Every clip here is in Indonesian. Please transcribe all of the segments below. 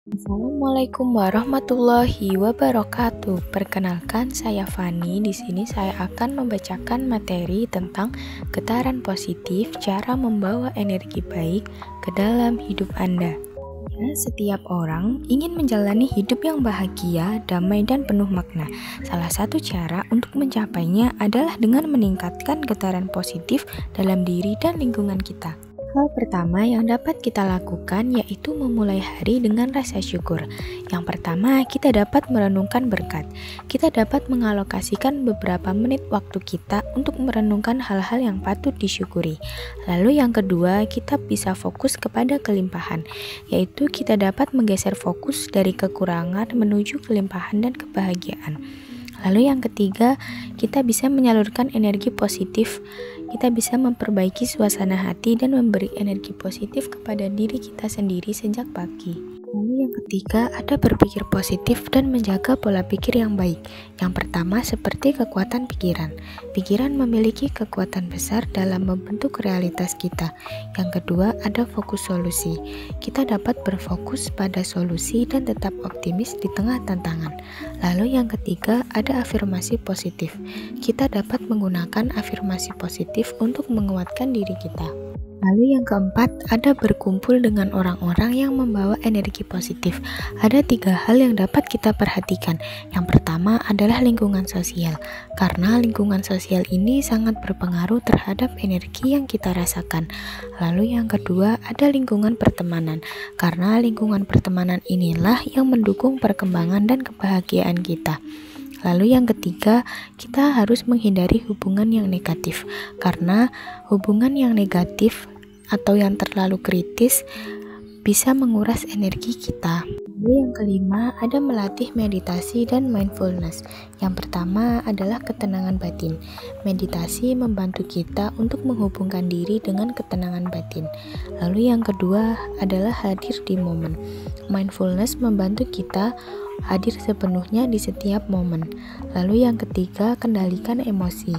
Assalamualaikum warahmatullahi wabarakatuh. Perkenalkan, saya Fani. Di sini saya akan membacakan materi tentang getaran positif, cara membawa energi baik ke dalam hidup Anda. Setiap orang ingin menjalani hidup yang bahagia, damai, dan penuh makna. Salah satu cara untuk mencapainya adalah dengan meningkatkan getaran positif dalam diri dan lingkungan kita. Hal pertama yang dapat kita lakukan yaitu memulai hari dengan rasa syukur. Yang pertama, kita dapat merenungkan berkat. Kita dapat mengalokasikan beberapa menit waktu kita untuk merenungkan hal-hal yang patut disyukuri. Lalu yang kedua, kita bisa fokus kepada kelimpahan, yaitu kita dapat menggeser fokus dari kekurangan menuju kelimpahan dan kebahagiaan. Lalu yang ketiga, kita bisa menyalurkan energi positif. Kita bisa memperbaiki suasana hati dan memberi energi positif kepada diri kita sendiri sejak pagi. Lalu yang ketiga, ada berpikir positif dan menjaga pola pikir yang baik. Yang pertama, seperti kekuatan pikiran. Pikiran memiliki kekuatan besar dalam membentuk realitas kita. Yang kedua, ada fokus solusi. Kita dapat berfokus pada solusi dan tetap optimis di tengah tantangan. Lalu yang ketiga, ada afirmasi positif. Kita dapat menggunakan afirmasi positif untuk menguatkan diri kita. Lalu yang keempat, ada berkumpul dengan orang-orang yang membawa energi positif. Ada 3 hal yang dapat kita perhatikan. Yang pertama adalah lingkungan sosial, karena lingkungan sosial ini sangat berpengaruh terhadap energi yang kita rasakan. Lalu yang kedua, ada lingkungan pertemanan, karena lingkungan pertemanan inilah yang mendukung perkembangan dan kebahagiaan kita. Lalu yang ketiga, kita harus menghindari hubungan yang negatif, karena hubungan yang negatif atau yang terlalu kritis bisa menguras energi kita. Lalu yang kelima, ada melatih meditasi dan mindfulness. Yang pertama adalah ketenangan batin. Meditasi membantu kita untuk menghubungkan diri dengan ketenangan batin. Lalu yang kedua adalah hadir di momen. Mindfulness membantu kita hadir sepenuhnya di setiap momen. Lalu yang ketiga, kendalikan emosi.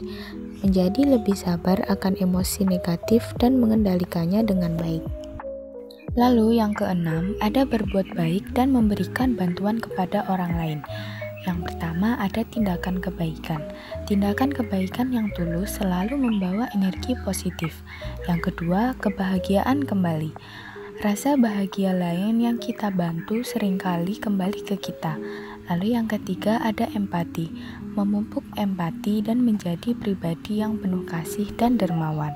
Menjadi lebih sabar akan emosi negatif dan mengendalikannya dengan baik. Lalu yang keenam, ada berbuat baik dan memberikan bantuan kepada orang lain. Yang pertama ada tindakan kebaikan. Tindakan kebaikan yang tulus selalu membawa energi positif. Yang kedua, kebahagiaan kembali. Rasa bahagia lain yang kita bantu seringkali kembali ke kita. Lalu yang ketiga ada empati. Memupuk empati dan menjadi pribadi yang penuh kasih dan dermawan.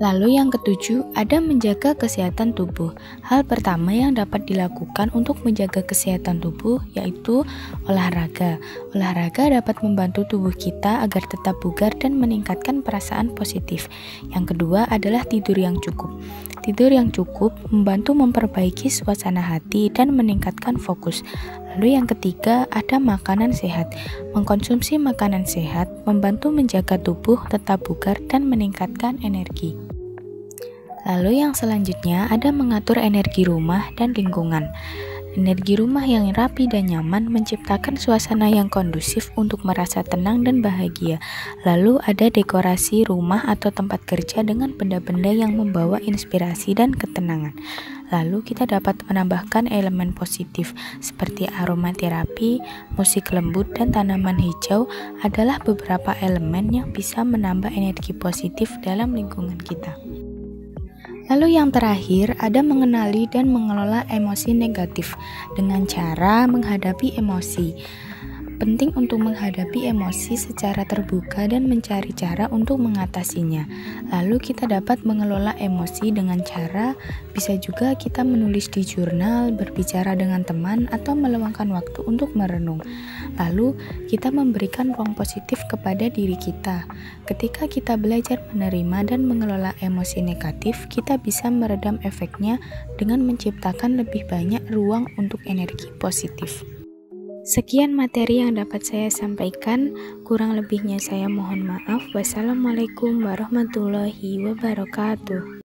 Lalu yang ketujuh, ada menjaga kesehatan tubuh. Hal pertama yang dapat dilakukan untuk menjaga kesehatan tubuh yaitu olahraga. Olahraga dapat membantu tubuh kita agar tetap bugar dan meningkatkan perasaan positif. Yang kedua adalah tidur yang cukup. Tidur yang cukup membantu memperbaiki suasana hati dan meningkatkan fokus. Lalu yang ketiga ada makanan sehat. Mengkonsumsi makanan sehat membantu menjaga tubuh tetap bugar dan meningkatkan energi. Lalu yang selanjutnya ada mengatur energi rumah dan lingkungan. Energi rumah yang rapi dan nyaman menciptakan suasana yang kondusif untuk merasa tenang dan bahagia. Lalu ada dekorasi rumah atau tempat kerja dengan benda-benda yang membawa inspirasi dan ketenangan. Lalu kita dapat menambahkan elemen positif seperti aromaterapi, musik lembut, dan tanaman hijau adalah beberapa elemen yang bisa menambah energi positif dalam lingkungan kita. Lalu yang terakhir ada mengenali dan mengelola emosi negatif dengan cara menghadapi emosi. Penting untuk menghadapi emosi secara terbuka dan mencari cara untuk mengatasinya. Lalu kita dapat mengelola emosi dengan cara bisa juga kita menulis di jurnal, berbicara dengan teman, atau meluangkan waktu untuk merenung. Lalu kita memberikan ruang positif kepada diri kita. Ketika kita belajar menerima dan mengelola emosi negatif, kita bisa meredam efeknya dengan menciptakan lebih banyak ruang untuk energi positif. Sekian materi yang dapat saya sampaikan, kurang lebihnya saya mohon maaf. Wassalamualaikum warahmatullahi wabarakatuh.